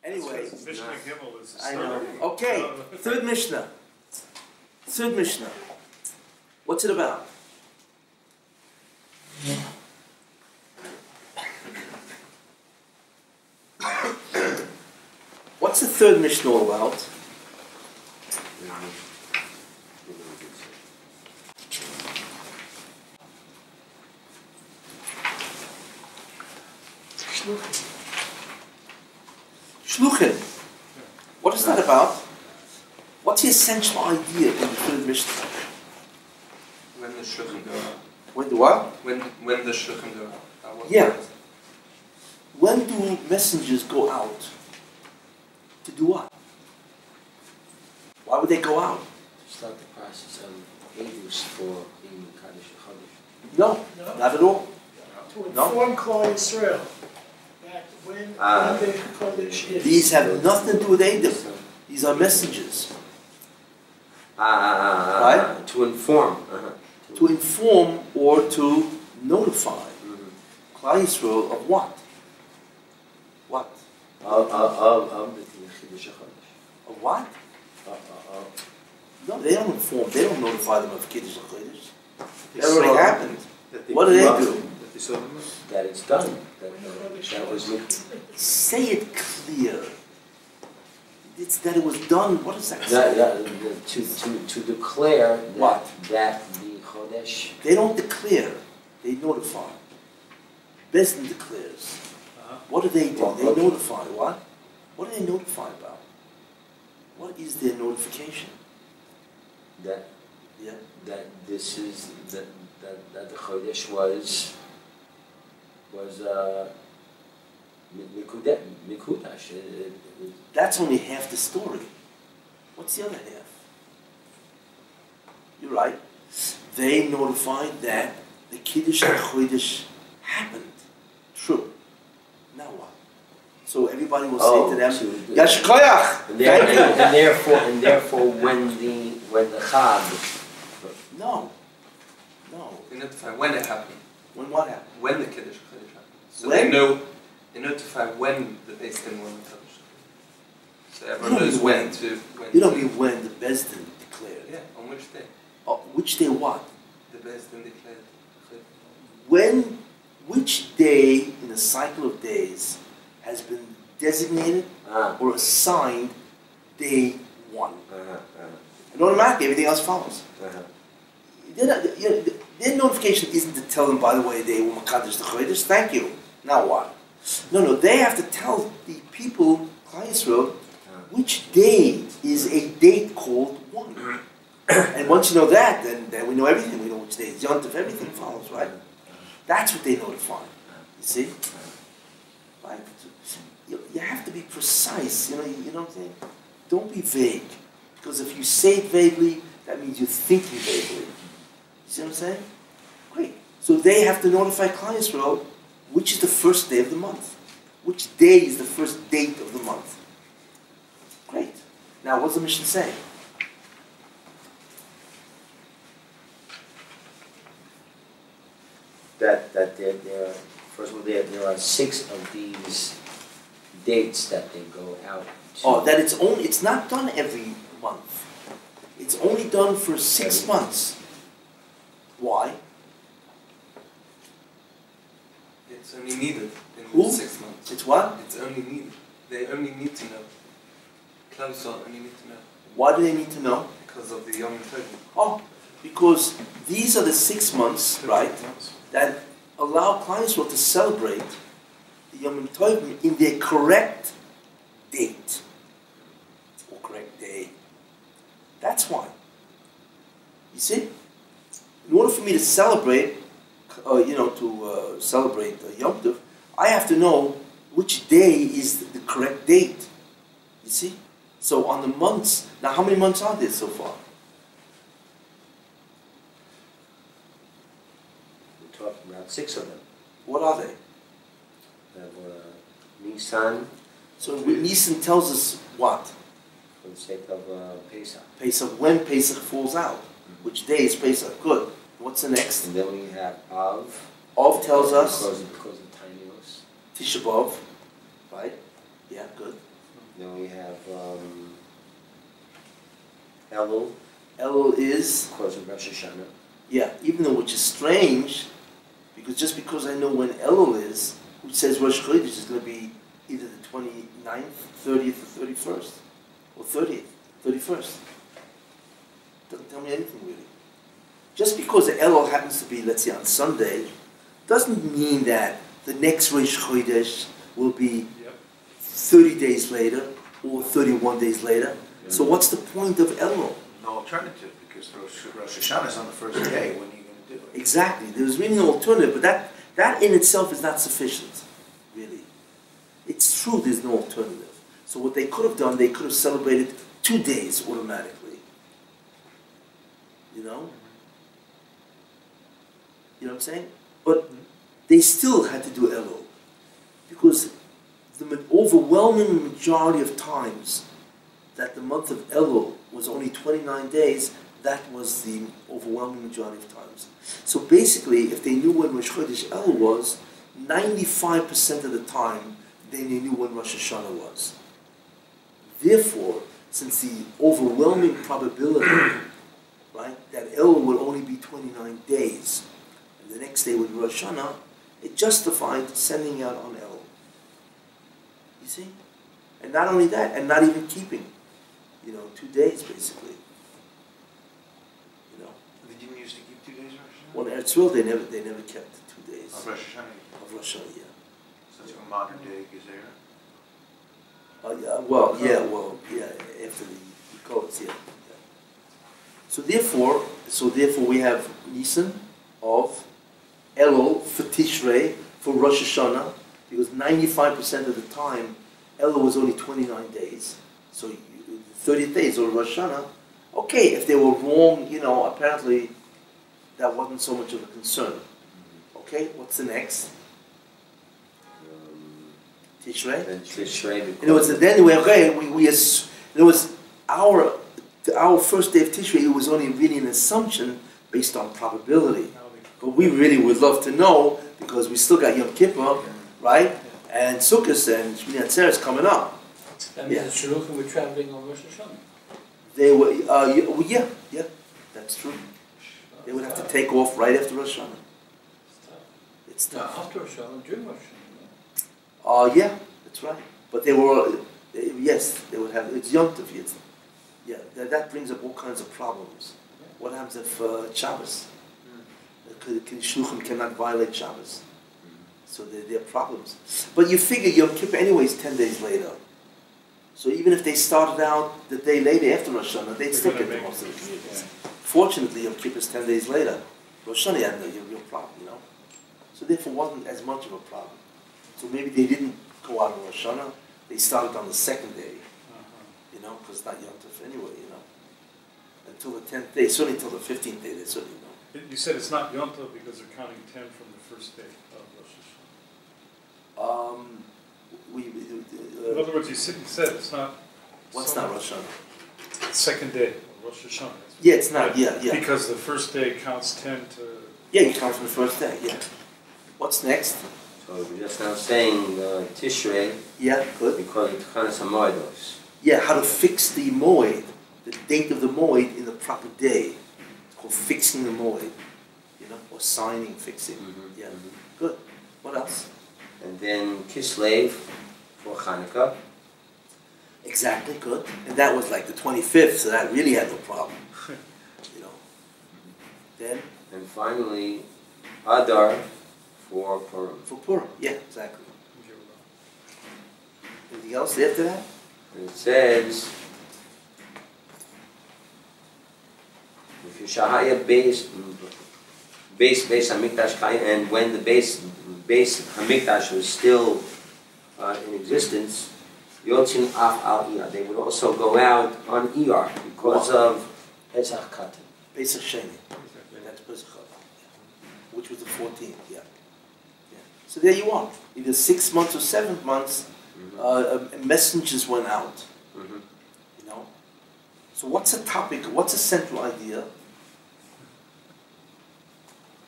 Anyway. Mishna Gimel is a I story. know. Okay, third Mishnah. Third Mishnah. What's it about? What's the third Mishnah all about? Shluchim. What is that about? What's the essential idea in the third Mishnah? When the shluchim go out. When the what? When the shluchim go out. Yeah. When do messengers go out? To do what? Why would they go out? To start the process of Eidos for being Kaddish Chodesh. No, not at all. To inform Klal Yisrael that when the Chodesh is. These have nothing to do with Edom. These are messengers. Right? To inform. To inform or to notify Klal Yisrael of what? What? Of the Kiddush HaChodesh. Of what? No, they don't inform. They don't notify them of Kiddush HaChodesh. That already happened. What do they do? That it's done. That was Say it clear. It's that it was done. What does that say? to declare What? that the Chodesh. They don't declare. They notify. Besdin declares. What do? They notify. What? What do they notify about? What is their notification? That Yeah. that this is that the Chodesh was Mikudash. That's only half the story. What's the other half? You're right. They notified that the Kiddush HaChodesh happened. True. Now what? So everybody will say to them, Yash Koyach! And therefore, when the Chag. No. They notify when it happened. When what happened? When the Kiddush HaChodesh happened. So When? they notify when the Beis Din won the Kiddush HaChodesh. So everyone knows when to. You don't mean when the Besdin declared. Yeah, on which day? Oh, which day what? The Beis Din declared. When, which day in a cycle of days has been designated or assigned day one? And automatically everything else follows. Their notification isn't to tell them, by the way, they were Makadosh the Chodesh, thank you. Now what? No, they have to tell the people, Klal Yisrael, which day is a date called one. And once you know that, then we know everything. We know which day is Yontif, everything follows, right? That's what they notify. You see? Right? You have to be precise, you know what I'm saying? Don't be vague. Because if you say it vaguely, that means you're thinking vaguely. You see what I'm saying? Great. So they have to notify Klal Yisrael which is the first day of the month. Which day is the first date of the month. Great. Now what's the Mishnah saying? That there are, first of all, there are 6 of these dates that they go out to. Oh, that it's not done every month. It's only done for 6 months. Why? It's only needed in Who? 6 months. It's what? It's only needed. They only need to know. Klal Yisrael only need to know. Why do they need to know? Because of the Yom Tov. Oh, because these are the 6 months, right, that allow Klal Yisrael to celebrate the Yom Tov in their correct date or correct day. That's why. You see? In order for me to celebrate, celebrate Yom Tov, I have to know which day is the correct date. You see? So on the months, now how many months are there so far? We're talking about 6 of them. What are they? We have Nisan. So Nisan tells us what? For the sake of Pesach. Pesach, when Pesach falls out. Which day is Pesach? Good. What's the next? And then we have Av. Av tells us Because of Tinios. Tisha B'Av. Right? Yeah, good. Then we have Elul, Elul is, of course, of Rosh Hashana. yeah, even though which is strange, because just because I know when Elul is, which says Rosh Chodesh is going to be either the 29th, 30th, or 31st, or 30th, 31st. Doesn't tell me anything really. Just because the Elul happens to be, let's say, on Sunday, doesn't mean that the next Rosh Chodesh will be 30 days later or 31 days later. So what's the point of Elul? No alternative, because Rosh Hashana is on the first day. When are you going to do it? Exactly. There's really no alternative, but that in itself is not sufficient, really. It's true there's no alternative. So what they could have done, they could have celebrated 2 days automatically. You know? You know what I'm saying? But they still had to do Elul. Because the overwhelming majority of times that the month of Elul was only 29 days, that was the overwhelming majority of times. So basically, if they knew when Rosh Chodesh Elul was, 95% of the time, they knew when Rosh Hashana was. Therefore, since the overwhelming probability, right, that Elul would only be 29 days, and the next day would be Rosh Hashana, it justified sending out on Elul. You see? And not only that, and not even keeping, 2 days basically. They didn't used to keep 2 days Rosh Hashana? Well, in Eretz they never kept 2 days Of Rosh Hashana? of Rosh Hashanah, yeah. So it's a modern day Gezerah? After the codes, yeah. So therefore we have Nisan of Elul for Tishrei for Rosh Hashanah, because 95% of the time Elul was only 29 days. So 30 days or Rosh Hashanah. Okay, if they were wrong, apparently that wasn't so much of a concern. Okay, what's the next? Tishrei. Then Tishrei. In other words, then our first day of Tishrei, it was only really an assumption based on probability. But we really would love to know, because we still got Yom Kippur, right? And Sukkot and Shmini Atzeret is coming up. That means the Shidduchim were traveling on Rosh Hashanah. They were, yeah, that's true. They would have to take off right after Rosh Hashanah. It's tough. After Rosh Hashanah, during Rosh Hashanah. Yeah, that's right. But they were, yes, they would have, it's Yom Tov, yes. Yeah, that brings up all kinds of problems. What happens if Shabbos? The Shluchim cannot violate Shabbos. So there are problems. But you figure Yom Kippur anyway is 10 days later. So even if they started out the day later after Rosh Hashanah, they'd still get the most of the communities. Fortunately, Yom Kippur is 10 days later. Rosh Hashanah had no real problem, So therefore wasn't as much of a problem. So maybe they didn't go out on Rosh Hashanah. They started on the second day, because it's not Yom Tov anyway, Until the 10th day, certainly until the 15th day, they certainly know. You said it's not Yom Tov because they're counting 10 from the first day of Rosh Hashanah. In other words, you said it's not. What's not Rosh Hashanah? The second day of Rosh Hashanah. Yeah, it's not. Yeah. Because the first day counts 10 to. Yeah, you count from the first day. Yeah. What's next? So we're just now saying Tishrei. Yeah, good. Because it's kind of some moedos. Yeah, how to fix the moed, the date of the moed in the proper day. It's called fixing the moed, or signing, fixing. Mm-hmm. Yeah, good. What else? And then Kislev for Hanukkah. Exactly, good. And that was like the 25th, so that really had no problem. Then? And finally, Adar for Purim. For Purim, yeah, exactly. Anything else after that? And it says, if you Shahaya base Hamikdash Chaya, and when the base Hamikdash was still in existence, Yotzin Af Al Iyar, they would also go out on Iyar because of Pesach Katan. Pesach Sheni. That's Pesach Katan, which was the 14th, yeah. So there you are. Either 6 months or 7 months, messengers went out. So what's a topic? What's a central idea?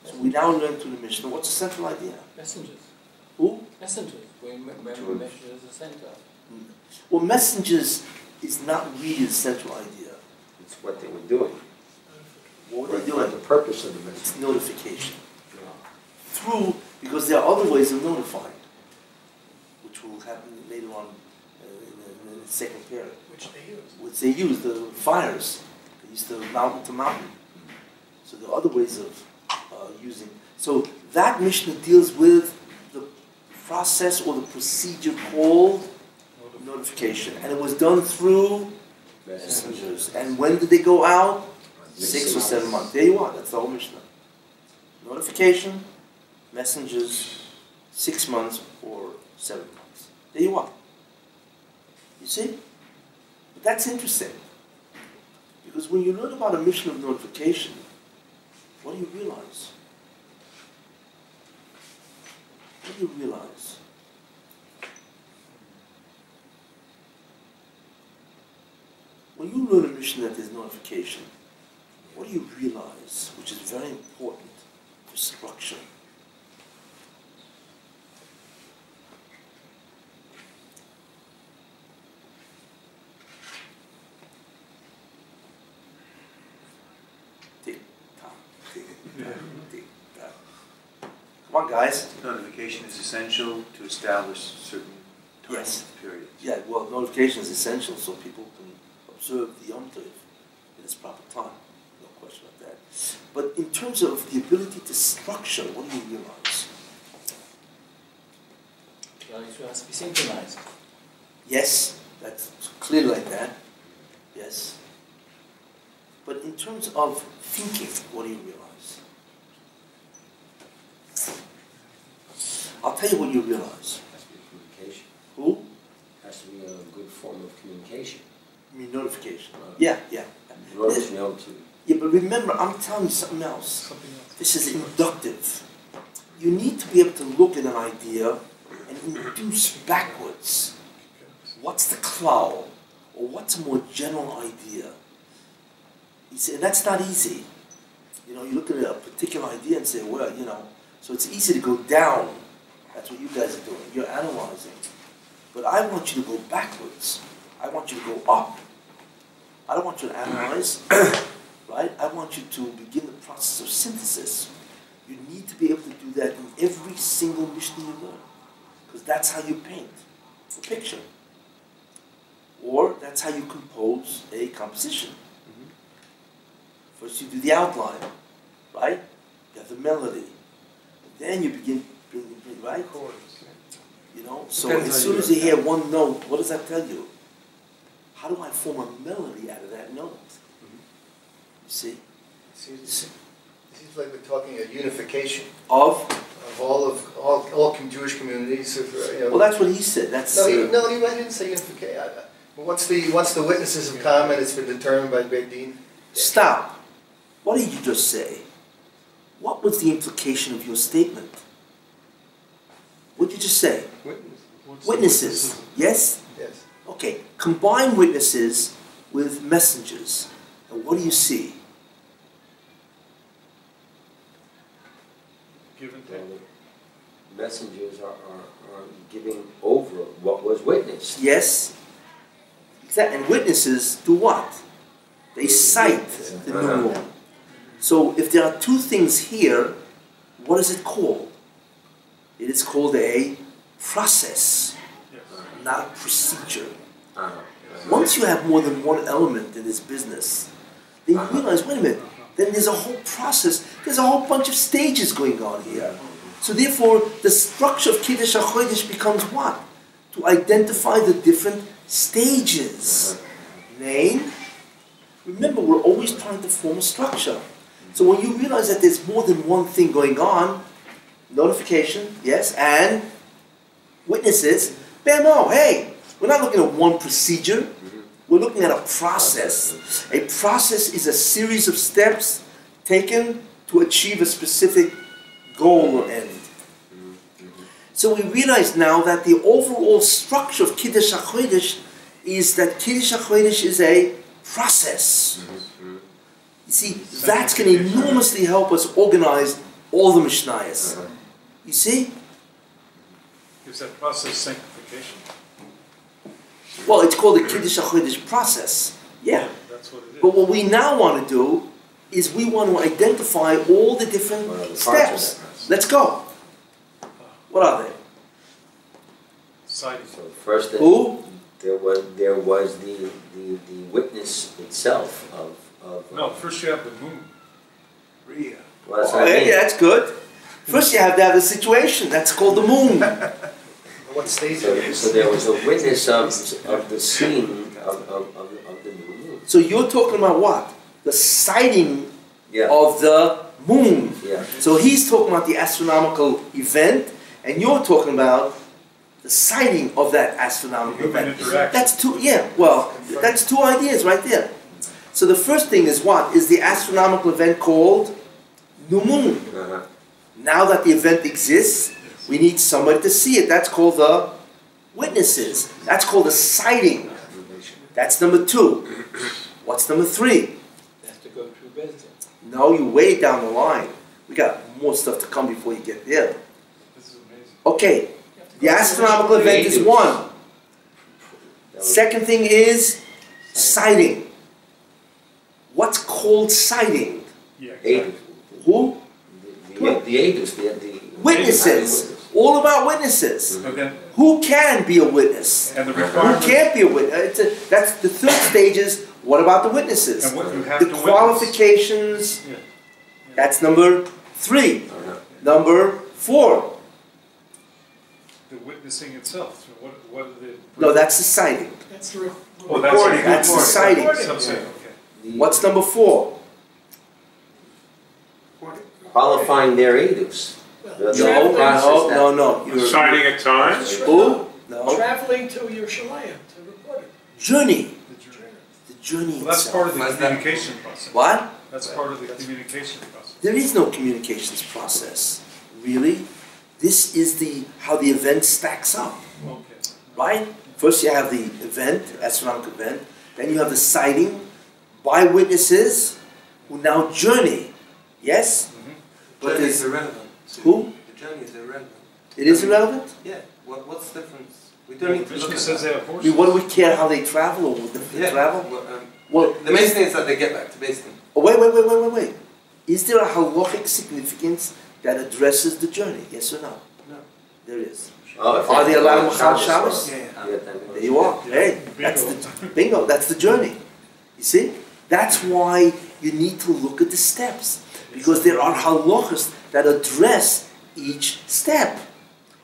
So we now learn through the Mishna. What's the central idea? Messengers. Who? Messengers. When messengers are sent out. Well, messengers is not really the central idea. It's what they were doing. What were they What doing? the purpose of the It's message. notification. Through, because there are other ways of notifying, which will happen later on in the second period. Which they use. Which they use, the fires. They used to mountain to mountain. So there are other ways of using. So that Mishnah deals with the process or the procedure called notification. And it was done through messengers. And when did they go out? 6 or 7 months. There you are. That's the whole Mishnah. Notification, messengers, 6 months or 7 months. There you are. You see? But that's interesting. Because when you learn about a mission of notification, what do you realize? What do you realize? When you learn a mission that there's notification, what do you realize, which is very important for structure? Tick tock, tick tock, tick tock. Come on, guys. Notification is essential to establish certain time Yes. periods. Yeah, well, notification is essential so people can observe the Yom Tov in its proper time. No question about that. But in terms of the ability to structure, what do you realize? It has to be synchronized. Yes, that's clear like that. Yes. But in terms of thinking, what do you realize? I'll tell you what you realize. Has to be communication. Who? Has to be a good form of communication. I mean notification. Yeah, yeah. In order to be able to. Yeah, but remember, I'm telling you something else. Something else. This is inductive. You need to be able to look at an idea and induce backwards. What's the cloud? Or what's a more general idea? You see, and that's not easy. You know, you look at a particular idea and say, well, you know, so it's easy to go down. That's what you guys are doing. You're analyzing. But I want you to go backwards. I want you to go up. I don't want you to analyze, right? I want you to begin the process of synthesis. You need to be able to do that in every single Mishnah you learn. Because that's how you paint a picture. Or that's how you compose a composition. First you do the outline, right? You have the melody. Then you begin, right? You know, so Depends as how soon you as you do hear that. one note, what does that tell you? How do I form a melody out of that note? You see? Seems like we're talking a unification Of? of all Jewish communities. You know. Well, that's what he said. That's I didn't say unification. Once the witnesses have come and it's been determined by Beit Din. Stop. What did you just say? What was the implication of your statement? What did you just say? Witnesses. Yes? Yes. Okay. Combine witnesses with messengers. And what do you see? Give and Well, take. the messengers are giving over what was witnessed. Yes? Exactly. And witnesses do what? They cite the numeral. So if there are two things here, what is it called? It is called a process, Yes. not a procedure. Uh-huh. Once you have more than one element in this business, then you realize, wait a minute, then there's a whole process, there's a whole bunch of stages going on here. So therefore, the structure of Kiddush HaChodesh becomes what? To identify the different stages. Name. Remember, we're always trying to form a structure. So when you realize that there's more than one thing going on, notification, yes, and witnesses, bam, oh, hey, we're not looking at one procedure, we're looking at a process. A process is a series of steps taken to achieve a specific goal or end. So we realize now that the overall structure of Kiddush HaChodesh is that Kiddush HaChodesh is a process. You see, that's going to enormously help us organize all the Mishnayos. You see? Is that process sanctification? Well, it's called the Kiddush HaChodesh process. Yeah. That's what it is. But what we now want to do is we want to identify all the different What are the parts of steps. that process? Let's go. What are they? Citing. So first, Who? there was the witness itself of No, first you have the moon. Rhea. what does Oh, that yeah, mean? yeah, that's good. First you have to have a situation. That's called the moon. What stage So, it is? so there was a witness of the scene of the new moon. So you're talking about what? The sighting Yeah, of the moon. yeah. So he's talking about the astronomical event, and you're talking about the sighting of that astronomical Human event. interaction. That's two, yeah, well, that's two ideas right there. So the first thing is what? Is the astronomical event called new moon. Uh-huh. Now that the event exists, we need somebody to see it. That's called the witnesses. That's called the sighting. That's number two. What's number three? They have to go through Bezdin. No, you way down the line. We got more stuff to come before you get there. This is amazing. Okay, the astronomical event is one. That was- Second thing is sighting. What's called sighting? Yeah, exactly. Eight. Who? The Aedus, the Witnesses. All about witnesses. And then, Who can be a witness? and the Who requirement, can't be a witness? That's the third stage is what about the witnesses? and what you have The to witness. qualifications, Yeah. that's number three. Uh-huh. Number four. The witnessing itself. So what are the? No, that's the sighting. That's the. Oh, that's Recording, it. That's the recording. sighting. Subset, okay. The- What's number four? qualifying their Aedus. No, Traveling- no. You're- Signing at times? Who? No. Traveling to Yerushalayim to report it. Journey. The journey. The journey Well, that's itself. part of the What's that? communication process. What? That's part of the communication process. There is no communications process. Really? This is how the event stacks up. Okay. Right? First you have the event, astronomical event. Then you have the sighting by witnesses who now journey. Yes? But Journey is there's, irrelevant. who? The journey is irrelevant. It is irrelevant? Yeah. What's the difference? We Well, don't need to look Mishna at says that. they have I horses. mean, what do we care how they travel or what they Yeah. travel? Well, Well, the main thing is that they get back to Bezdin. oh, wait. Is there a halachic significance that addresses the journey? Yes or no? No. There is. Oh, if Are they allowed Shabbos Machal was- Shabbos? Yeah, Yeah, then- There you are. Hey, that's the bingo. That's the journey. You see? That's why you need to look at the steps because there are halachas that address each step,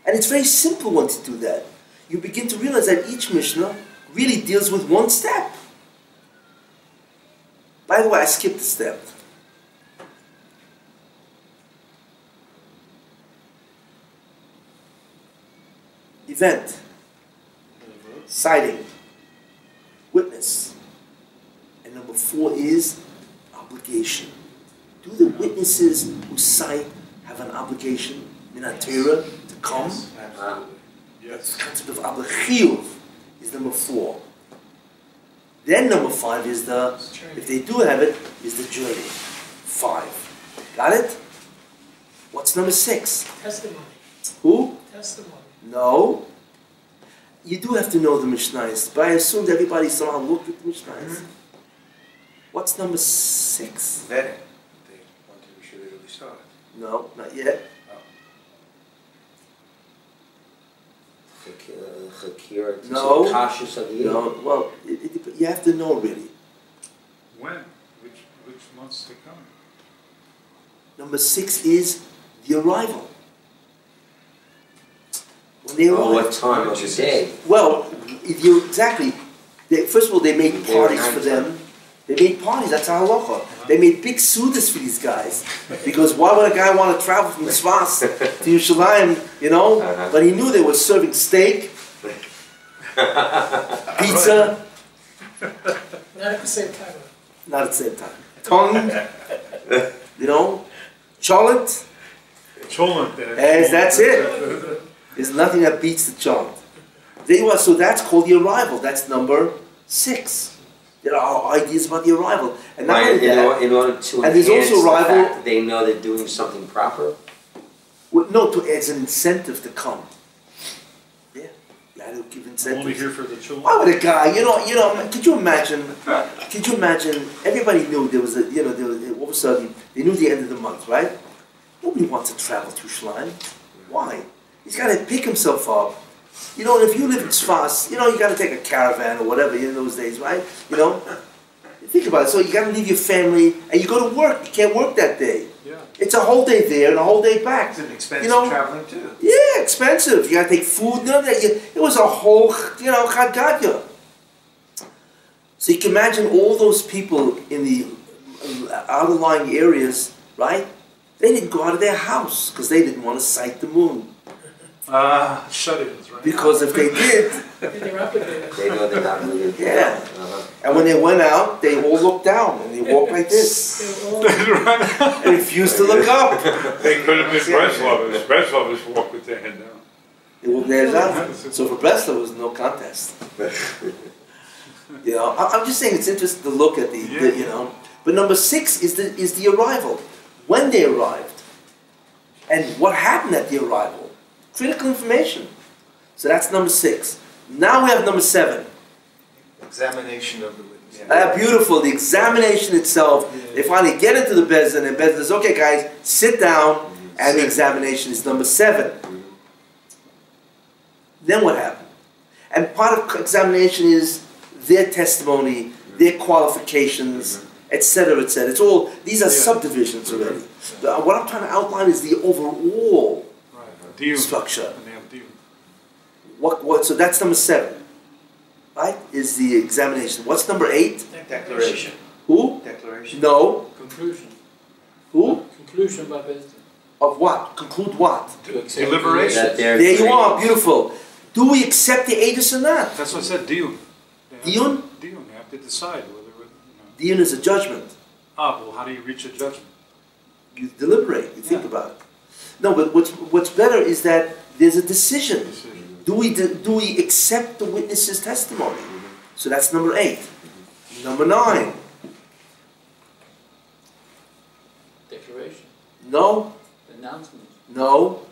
and it's very simple once you do that. You begin to realize that each Mishnah really deals with one step. By the way, I skipped a step. Event, sighting, witness. And number four is obligation. Do the witnesses who cite have an obligation in a Torah to come? Uh, Yes. The concept of obligation is number four. Then number five is if they do have it, is the journey. 5. Got it? What's number 6? Testimony. Who? Testimony. No. You do have to know the Mishnahs, but I assumed everybody somehow looked at the Mishnahs. What's number 6? Vetting. They want to be sure they really saw it. No, not yet. Chakira, to No. say cautious of the No, well, you have to know really. When? Which months to come? Number 6 is the arrival. When they Oh, arrive. what time of the day? Well, exactly. First of all, they made parties for them. They made parties, that's a halacha. They made big sudas for these guys. Because why would a guy want to travel from Tzfas to Yerushalayim, you know? Uh-huh. But he knew they were serving steak, pizza, Not at the same time. not at the same time. Tongue, you know, cholent. Cholent. Yes, that's it. There's nothing that beats the cholent. There you are, so that's called the arrival. That's number 6. There are ideas about the arrival. And not Right, only that, in order to and there's enhance also the rival- fact that they know they're doing something proper. no, as an incentive to come. Yeah, you had to give I'm only incentives. here for the children. Why would a guy, could you imagine, everybody knew there was all of a sudden, they knew the end of the month, right? Nobody wants to travel to Schlein. Why? He's got to pick himself up. And if you live in Sfas, you got to take a caravan or whatever in those days, right? Think about it. So you got to leave your family and you go to work. You can't work that day. Yeah. It's a whole day there and a whole day back. It's an expensive traveling too. Yeah, expensive. You got to take food. It was a whole, chadgadya. So you can imagine all those people in the outlying areas, right? They didn't go out of their house because they didn't want to sight the moon. Shut-ins, right? Because if they did, They're up again. They know they're not really. yeah. And when they went out, they all looked down and they walked like this They were all- and refused to look up. They could have been Breslovers. Breslovers walk with their head down. They walked their down. So for Breslau, it was no contest. I'm just saying it's interesting to look at the. But number 6 is the arrival. When they arrived, and what happened at the arrival. Critical information. So that's number 6. Now we have number 7. Examination of the witness. Beautiful. The examination itself. They finally get into the Bezdin, and Bezdin says, "Okay, guys, sit down." And the examination is number 7. Then what happened? And part of examination is their testimony, their qualifications, etc., etc. It's all, these are subdivisions already. What I'm trying to outline is the overall structure. And they have deal. So that's number 7, right? Is the examination. What's number 8? Declaration. Who? Declaration. No. Conclusion. Who? Conclusion by wisdom. Of what? Conclude what? To accept Deliberation. the- There you are. Beautiful. Do we accept the Eidos or not? That's what I said, Diyun. Diyun? Diyun, you have to decide whether, Diyun is a judgment. well, how do you reach a judgment? You deliberate. You think about it. No, but what's better is that there's a decision. Do we accept the witness's testimony? So that's number 8. Number 9. Declaration. No. Announcement. No.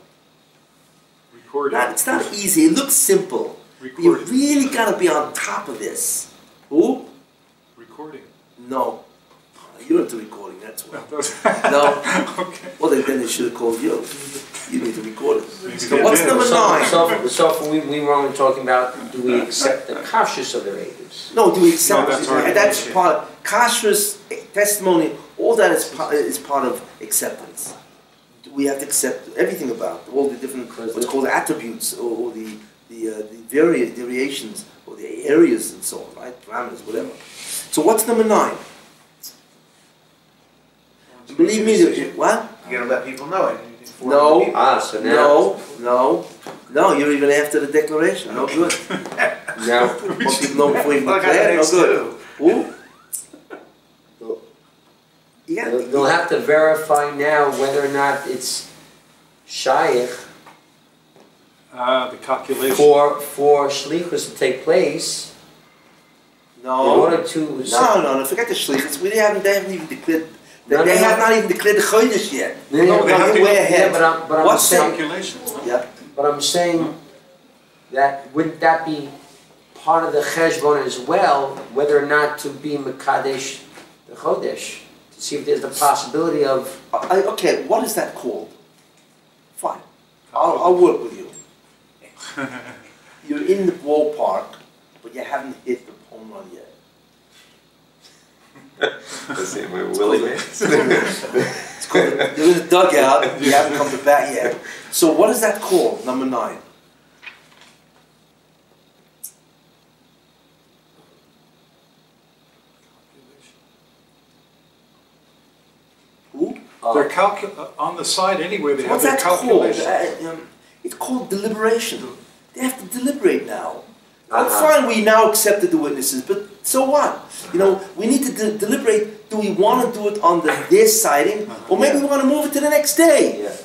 Recording. It's not easy. It looks simple. You Recording. really got to be on top of this. Who? Recording. No. You're into recording, that's why. No. No. Okay. Well, then they should have called you. You need to record it. Maybe So they what's did. number 9? So we were only talking about, do we accept the kashrus of the raiders? No, do we accept No, that's it? already That's bullshit. part, kashrus, testimony, all that is part of acceptance. We have to accept everything about it, all the different, what's called attributes, or the variations, or the areas and so on, right? Parameters, whatever. So what's number 9? Believe me, what? You gotta let people know it. Inform No. the people. So now, No, you're even after the declaration, no good. now, Want people know before you Well, I got declare, no next good. too. Who? Yeah. they'll have to verify now whether or not it's shaykh The calculation. for shlichus to take place in No. order to. No, forget the shlichus. They haven't even declared. No, They no, have no. not even declared the chodesh yet. No, no, they have to- way ahead. Yeah, but I'm What's saying, Calculation. Yeah. but I'm saying that wouldn't that be part of the cheshbon as well, whether or not to be mekadesh the chodesh, to see if there's the possibility of. Okay, what is that called? Fine. I'll work with you. You're in the ballpark, but you haven't hit the home run yet. It's called, you're in the dugout, you haven't come to bat yet. So what is that called, number 9? Who? They're on the side anyway, they have What's their that called? calculation. It's called deliberation. They have to deliberate now. Uh-huh. Fine, we now accepted the witnesses, but so what? We need to deliberate. Do we want to do it on their sighting, or maybe we want to move it to the next day? Yeah.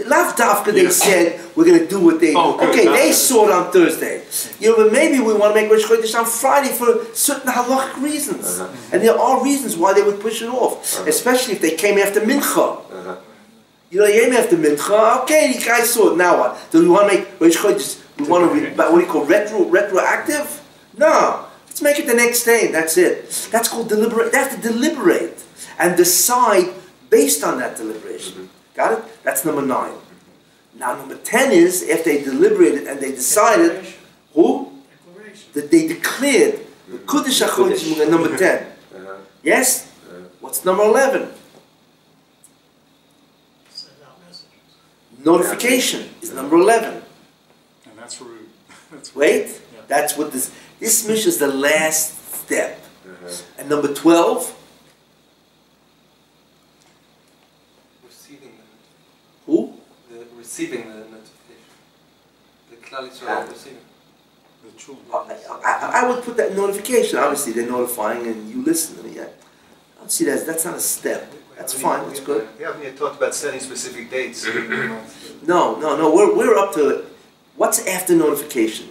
Lav Dafka, they said we're going to do what they do. Oh, good. Okay, they saw it on Thursday. But maybe we want to make Rosh Chodesh on Friday for certain halachic reasons. Uh-huh. And there are reasons why they would push it off, especially if they came after Mincha. Uh-huh. You came after Mincha, okay, you guys saw it, now what? Do we want to make Rosh Chodesh We want to, what do you call retroactive? No. Let's make it the next day, and that's it. That's called deliberate. They have to deliberate and decide based on that deliberation. Got it? That's number 9. Now number 10 is, after they deliberated and they decided, who? That they declared the Kiddush HaChodesh, number 10. Yes? What's number 11? Send out messages. Notification is number 11. And that's where Wait, that's what this Mishna is the last step. And number 12, Receiving who? receiving the notification. The Klal Yisrael receiving. the children. I would put that notification. Obviously, they're notifying and you listen. I don't see that. That's not a step. That's fine. That's good. Yeah, we had talked about setting specific dates. No. We're up to it. What's after notification?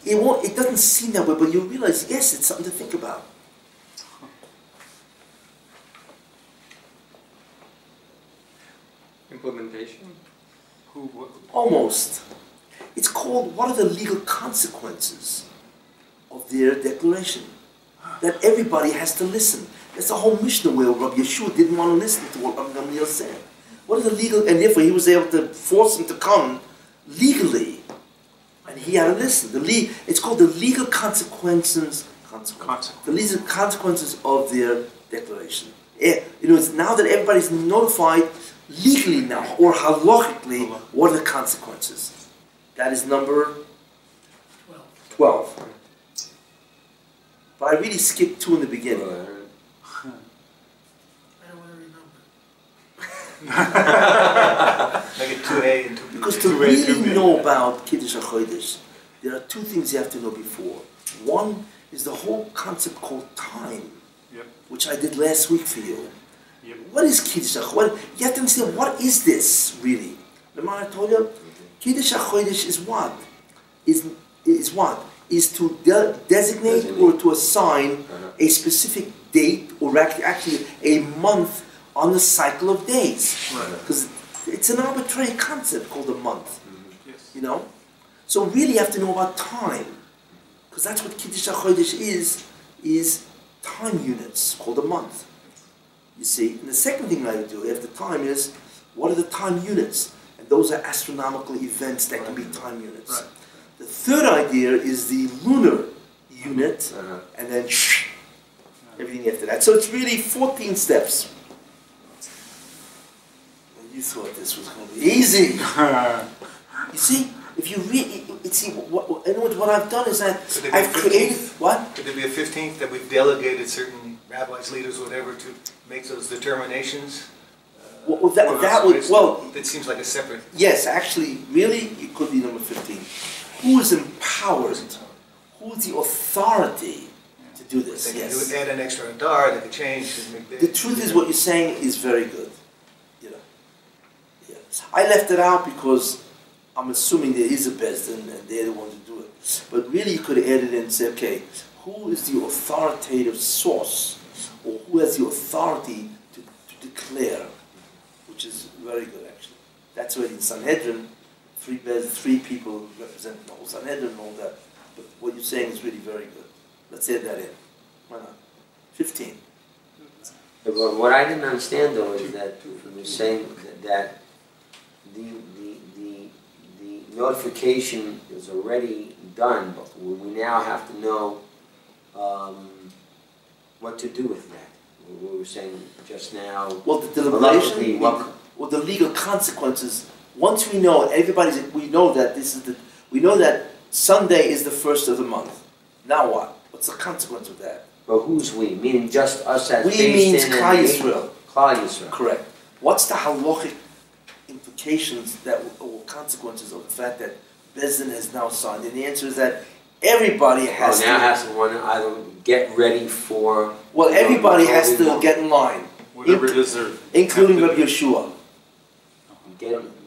It doesn't seem that way, but you realize, yes, it's something to think about. Implementation. Almost. It's called, what are the legal consequences of their declaration? That everybody has to listen. That's the whole Mishna where Rabbi Yeshua didn't want to listen to what Rabbi Mendel said. What are the legal, and therefore he was able to force him to come legally. And he had to listen. It's called the legal consequences. The legal consequences of their declaration. It's now that everybody's notified legally now, or halachically, what are the consequences? That is number 12. But I really skipped 2 in the beginning. I don't want to remember. Make it 2A and 2B. Because to really know about Kiddush HaChodesh, there are 2 things you have to know before. One is the whole concept called time, which I did last week for you. What is Kiddush HaChodesh? You have to understand, what is this really? Remember I told you? Kiddush HaChodesh is what? Is to designate or to assign a specific date or actually a month on the cycle of days. Because it's an arbitrary concept called a month. You know? So really you have to know about time. Because that's what Kiddush HaChodesh is time units called a month. You see? And the second thing I do after time is, what are the time units? And those are astronomical events that can be time units. The third idea is the lunar unit, and then everything after that. So it's really 14 steps. And you thought this was going to be easy. You see, if you really, what I've done is that I've created, what? Could there be a 15th that we've delegated certain rabbis, leaders, whatever, to make those determinations? That seems like a separate... Yes, actually, really, it could be number 15. Who is empowered? Who is the authority to do this? They can add an extra adar, they could change. The truth is, what you're saying is very good. I left it out because I'm assuming there is a Bezdin and they're the ones who do it. But really, you could add it in and say, okay, who is the authoritative source, or who has the authority to declare? Which is very good, actually. That's why in Sanhedrin, 3 people represent the whole Sanhedrin and all that. But what you're saying is really very good. Let's add that in. Why not? 15. But what I didn't understand, though, is that when you're saying that the notification is already done, but we now have to know what to do with that. We were saying just now. Well, the deliberation, the legal consequences. Once we know, we know that Sunday is the first of the month. Now what? What's the consequence of that? But who's we? Meaning just us as we means Klal Yisrael. Klal Yisrael. Correct. What's the halachic implications or consequences of the fact that Bezdin has now signed? And the answer is that everybody has to want to either get ready for... Well, everybody has to get in line. Whatever it is they're... Including Rabbi Yeshua.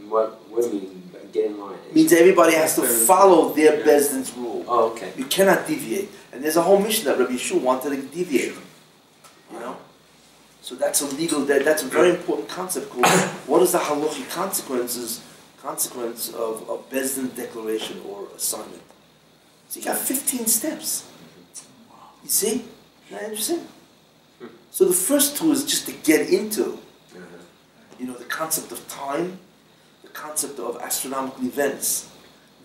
What do you mean, get in line? Means everybody has to follow their Bezdin's rule. Oh, okay. You cannot deviate. And there's a whole mission that Rabbi Yeshua wanted to deviate. You know? So that's a legal, that's a very important concept called what is the halachic consequences consequence of a Bezdin declaration or assignment. So you got 15 steps. You see? Isn't that interesting? So the first two is just to get into, the concept of time, the concept of astronomical events.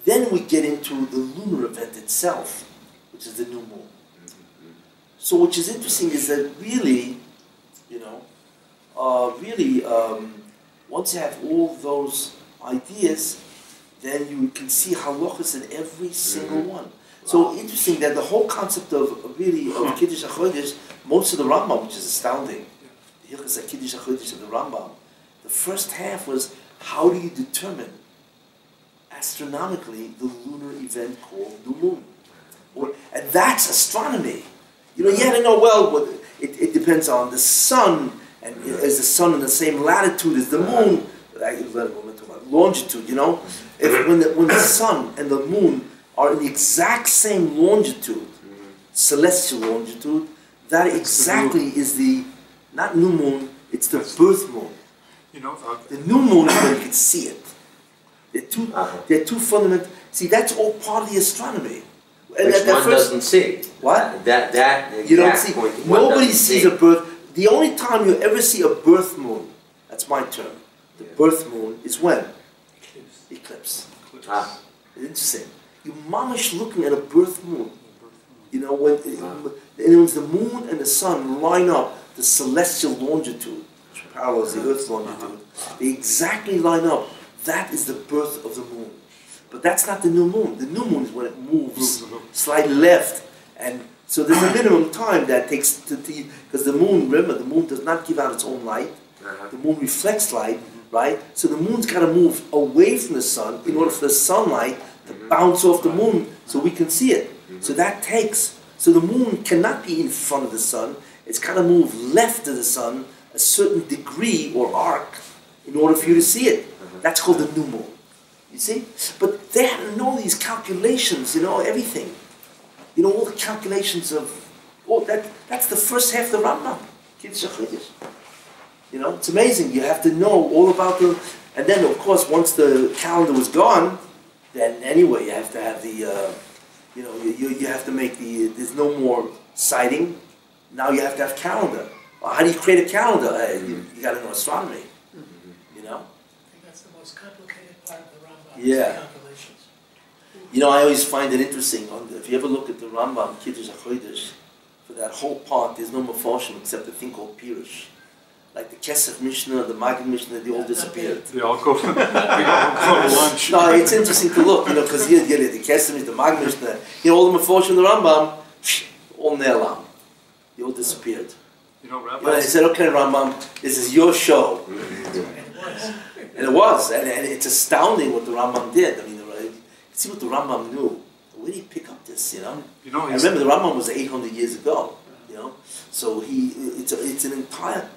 Then we get into the lunar event itself, which is the new moon. So what is interesting is that really, once you have all those ideas, then you can see halachas in every single one. So interesting that the whole concept of Kiddush HaChodesh, most of the Rambam, which is astounding, the Hilchos Kiddush HaChodesh of the Rambam, the first half was how do you determine astronomically the lunar event called new moon? And that's astronomy. You have to know, well, it depends on the sun, and is the sun in the same latitude as the moon? Longitude, when the sun and the moon are in the exact same longitude, celestial longitude, that exactly is the, not new moon, it's the birth moon. The new moon is when you can see it. They're two fundamental, see, that's all part of the astronomy. And which one doesn't see. What? That you don't see. Nobody sees a birth. The only time you ever see a birth moon, that's my term, the birth moon is when? Eclipse. It's interesting. You're mamish looking at a birth moon. When the moon and the sun line up the celestial longitude, which parallels the Earth's longitude, they exactly line up. That is the birth of the moon. But that's not the new moon. The new moon is when it moves slightly left. And so there's a minimum time that takes because the moon, remember, the moon does not give out its own light. The moon reflects light, right? So the moon's got to move away from the sun in order for the sunlight to bounce off the moon so we can see it. So that takes, so the moon cannot be in front of the sun. It's got to move left of the sun a certain degree or arc in order for you to see it. That's called the new moon. You see? But they had to know these calculations, everything. All the calculations of, that's the first half of the Rambam. Kiddush HaChodesh. It's amazing. You have to know all about and then of course once the calendar was gone, then anyway you have to have the, you have to make there's no more sighting. Now you have to have calendar. Well, how do you create a calendar? You got to know astronomy. That's the most complicated part of the Rambam. Yeah. Calculations. I always find it interesting. If you ever look at the Rambam Kiddush HaChodesh, for that whole part, there's no Mefarshim except a thing called Pirush. Like the Kessin Mishna, the Magid Mishna, they all disappeared. They all go to lunch. No, it's interesting to look, because you get it. The Kessin, the Magid Mishna, all the Mefarshim, the Rambam, all Ne'elam. They all disappeared. Rabbi. They said, okay, Rambam, this is your show. And it was, and it's astounding what the Rambam did. You see what the Rambam knew. Where did he pick up this? I remember the Rambam was 800 years ago. So it's an entire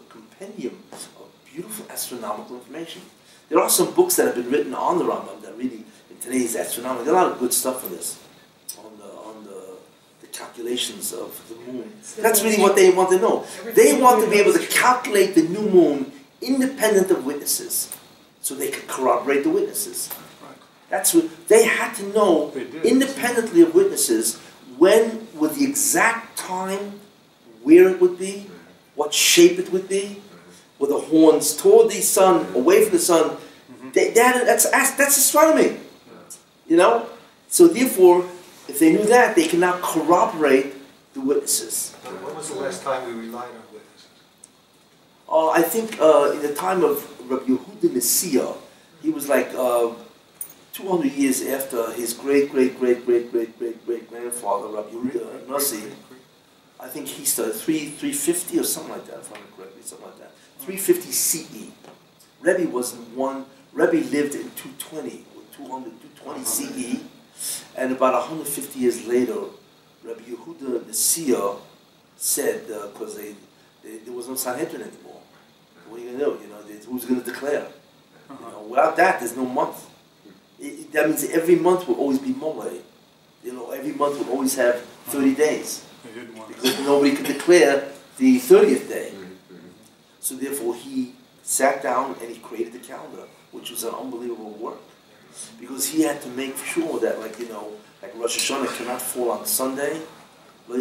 compendium of beautiful astronomical information. There are some books that have been written on the Rambam that really in today's astronomy. There's a lot of good stuff for this on the calculations of the moon. That's really what they want to know. They want to be able to calculate the new moon independent of witnesses, so they could corroborate the witnesses. That's what they had to know, independently of witnesses, when, with the exact time, where it would be, what shape it would be, with the horns toward the sun, away from the sun. That's astronomy. So therefore, if they knew that, they can now corroborate the witnesses. When was the last time we relied on witnesses? I think in the time of Rabbi Yehuda Nesiah, he was like 200 years after his great-great-great-great-great-great-grandfather, Rabbi Yehuda Nasi. I think he started 350 or something like that, if I remember correctly, something like that. 350 CE. Rebbe wasn't one. Rebbe lived in 220 or 220 CE, and about 150 years later, Rabbi Yehuda Nesiah said, because there was no Sanhedrin anymore. What are you going to do? Who's going to declare? Without that, there's no month. That means every month will always be Molay. Every month will always have 30 days. Because nobody could declare the 30th day. So therefore, he sat down and he created the calendar. which was an unbelievable work. Because he had to make sure that, like Rosh Hashanah cannot fall on Sunday.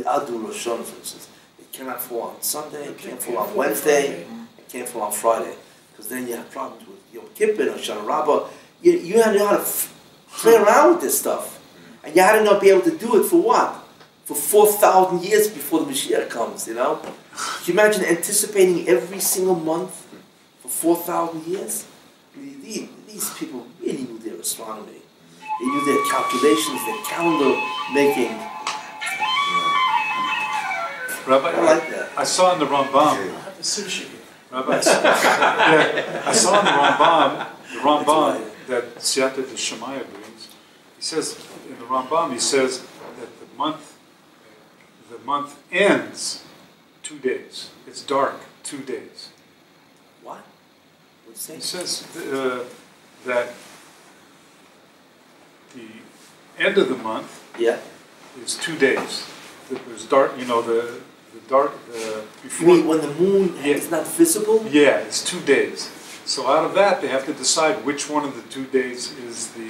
I'll do Rosh Hashanah, for instance. It cannot fall on Sunday, it can't fall on Wednesday, it can't fall on Friday. Because then you have problems with Yom Kippur and Hashana Rabbah. You had to know how to play around with this stuff. And you had to not be able to do it for what? For 4,000 years before the Mashiach comes, Can you imagine anticipating every single month for 4,000 years? These people really knew their astronomy. They knew their calculations, their calendar making. Rabbi, I like that. I saw in the Rambam. The sushi. Rabbi, I saw in the Rambam that Siyata de Shemaya brings. He says in the Rambam, he says that the month ends 2 days. It's dark 2 days. What? What's He that? says that the end of the month Yeah. is 2 days. There's dark, You before. mean when the moon Yeah. is not visible? Yeah, it's 2 days. So out of that, they have to decide which one of the 2 days is the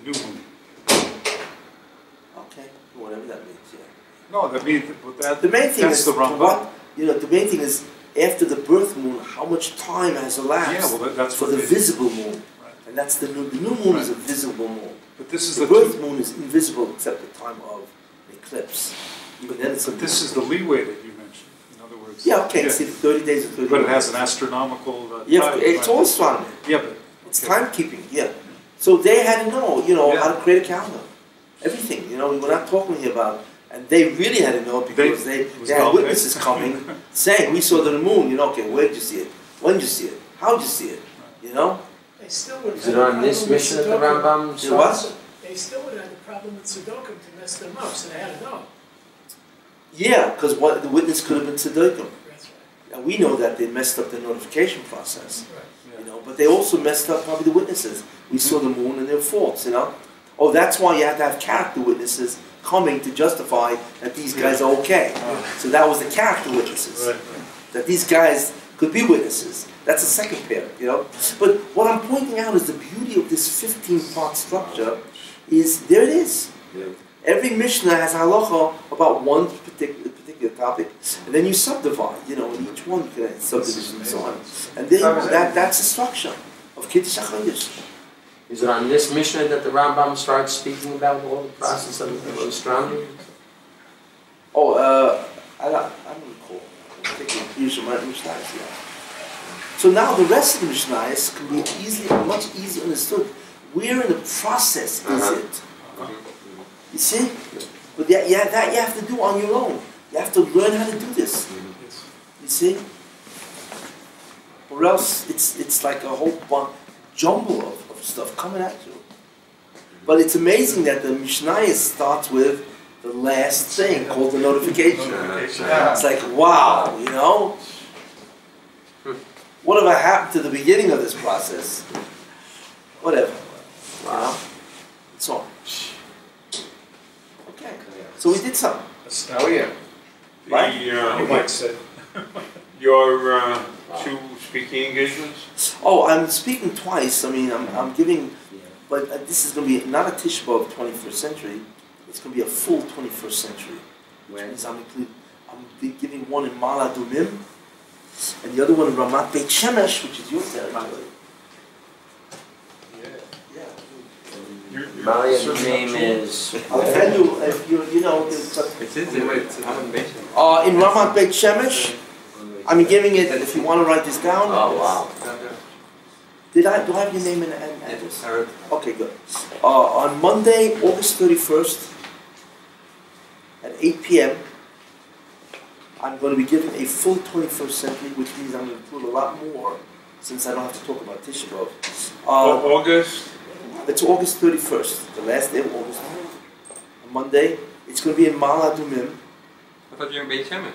new moon. Okay, whatever that means, yeah. No, that means that. The main thing that's is the Rambam. the main thing is after the birth moon, how much time has elapsed Yeah, well, that's for what the they- visible moon. Right. And that's the new moon is a visible moon. But this is The the birth moon is invisible except the time of eclipse. Even then it's a But this is the leeway that you mentioned. In other words. Yeah, okay, see, 30 days or 30 But it days. has an astronomical. Yeah, time, it's right? all astronomy. Yeah, but. It's okay. timekeeping, yeah. So they had to know, Yeah. how to create a calendar. Everything, we're not talking here about, and they really had to know because they was had well witnesses paid. coming saying, we saw the moon, okay, where did you see it? When did you see it? How did you see it? They still would Is have it a on this problem with mission that the Sudoku. Rambam It starts? was? They still would have a problem with Sudoku to mess them up, so they had to know. Yeah, because the witness could have been tzedekah. That's right. And we know that they messed up the notification process, Right. but they also messed up probably the witnesses. We saw the moon and their faults, Oh, that's why you have to have character witnesses coming to justify that these guys are okay. So that was the character witnesses. Right. That these guys could be witnesses. That's the second pair, But what I'm pointing out is the beauty of this 15-part structure is, there it is. Yeah. Every Mishnah has halacha about one particular topic, and then you subdivide, in each one you can have subdivisions and so on. And then that's the structure of Kiddush HaChodesh. Is it on this Mishnah that the Rambam starts speaking about all the process of astronomy? Oh, I don't recall. I'm thinking usually my Mishnahs, yeah. So now the rest of the Mishnahs can be much easier understood. Where in the process is it? You see? But that you have to do on your own. You have to learn how to do this. You see? Or else it's like a whole jumble of stuff coming at you. But it's amazing that the Mishnah starts with the last thing called the notification. It's like, wow, Whatever happened to the beginning of this process? Whatever. Wow. It's on. Okay. So we did something. Oh, yeah. Right? You might say. Your two speaking engagements? Oh, I'm speaking twice. I'm giving, but this is going to be not a Tisha B'Av 21st century. It's going to be a full 21st century. Which means I'm giving one in Mala Dumim, and the other one in Ramat Beit Shemesh, which is your territory. Maria's name is. I'll tell you if It's in in Ramat Beit Shemesh. I'm giving it. If you want to write this down. Oh wow. Do I have your name and address? Okay, good. On Monday, August 31st, at 8 p.m., I'm going to be giving a full 21st century, which means I'm going to include a lot more, since I don't have to talk about Tisha B'Av. August? It's August 31st, the last day of August. On Monday, it's going to be in Ma'ale Adumim. I thought you were in Beit Shemesh.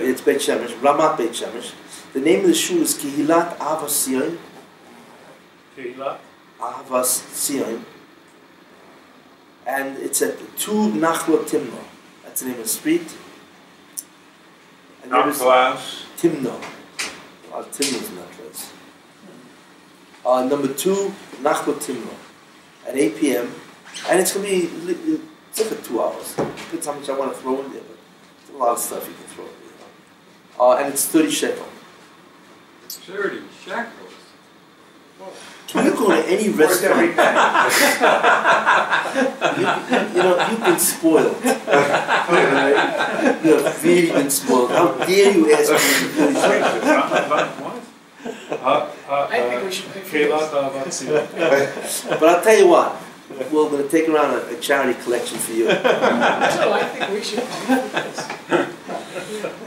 It's Beit Shemesh, Ramat Beit Shemesh. The name of the shul is Kehilat Avas Sion. Kehilat? Avas Sion. And it's at 2 Nachla Timna. That's the name of the street. And there is Class? Timna. Timna's in that place. Number 2, Nachlo Timno, at 8 p.m. And it's going to be, it's like 2 hours. Depends how much I want to throw in there, but it's a lot of stuff you can throw in there. And it's 30 shekel. 30 shekels. Can you go to any restaurant? You've been spoiled. You have really been spoiled. How dare you ask me? I think we should pay for this. But I'll tell you what, we're going to take around a charity collection for you. No, I think we should pay for this.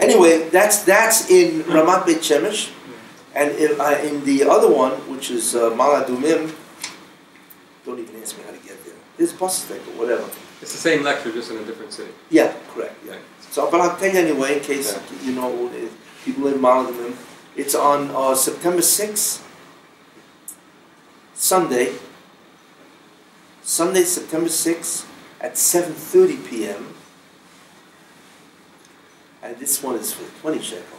Anyway, that's in Ramat Beit Shemesh. And in the other one, which is Mala Dumim, don't even ask me how to get there. There's buses there, but whatever. It's the same lecture, just in a different city. Yeah, correct. Yeah. So, but I'll tell you anyway, in case you know people in Mala Dumim. It's on September 6th, Sunday, September 6th at 7:30 p.m. And this one is for 20 shekel.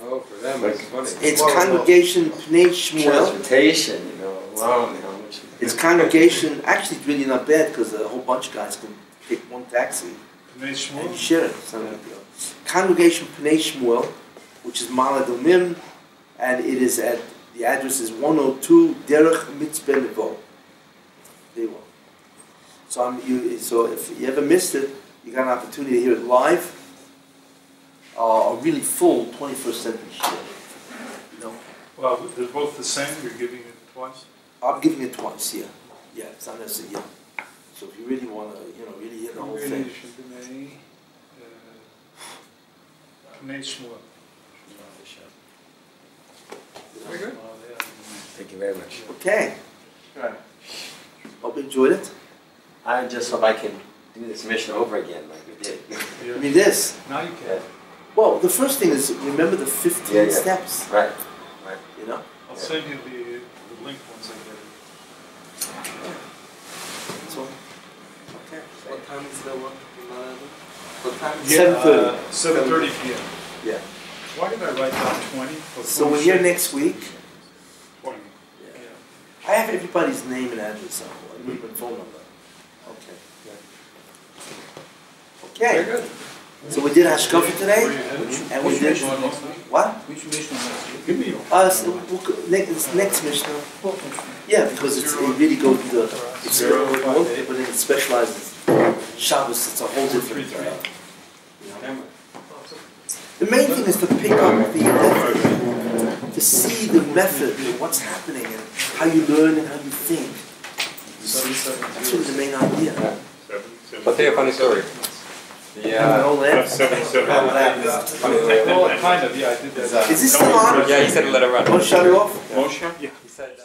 Oh, for them, it's funny. It's congregation Pnei Shmuel. Transportation, you know, alone, how much. It's congregation, actually it's really not bad because a whole bunch of guys can take one taxi and share it. It's not a big deal. Congregation Pnei Shmuel, which is Mala Dumim, and it is at, the address is 102 Derech Mitzvah Nevo. There you go. So if you ever missed it, you got an opportunity to hear it live. A really full 21st century shit. You know? Well, they're both the same, you're giving it twice? I'm giving it twice, yeah. Yeah, it's not necessarily, yeah. So if you really want to, really hear the whole thing. Pnei Shmuel. Very good. Thank you very much. Okay. Hope you enjoyed it. I just hope I can do this mission over again like we did. I mean this. Now you can. Well, the first thing is remember the 15 steps. Right. You know? I'll send you the link once I get it. That's all. Okay. What time is the one? What time is 7:30. 7:30 p.m. Yeah. Why did I write down 20? So we're here next week. 20. I have everybody's name and address on board, and phone number. Okay. Okay. Very good. So we did Hashkafa today, and we did what? Which mission next week? Give me your. Next Mishna. Yeah, because it really goes to the it's one, but then it specializes Shabbos. It's a whole different. The main thing is to pick up the method, to see the method, what's happening, and how you learn and how you think. That's really the main idea. I'll tell you a funny story. Yeah. Well, 77. Well, kind of, yeah, I did that. is this still on? Yeah, he said let it run. Want to shut it off? Moshe? Yeah. He said.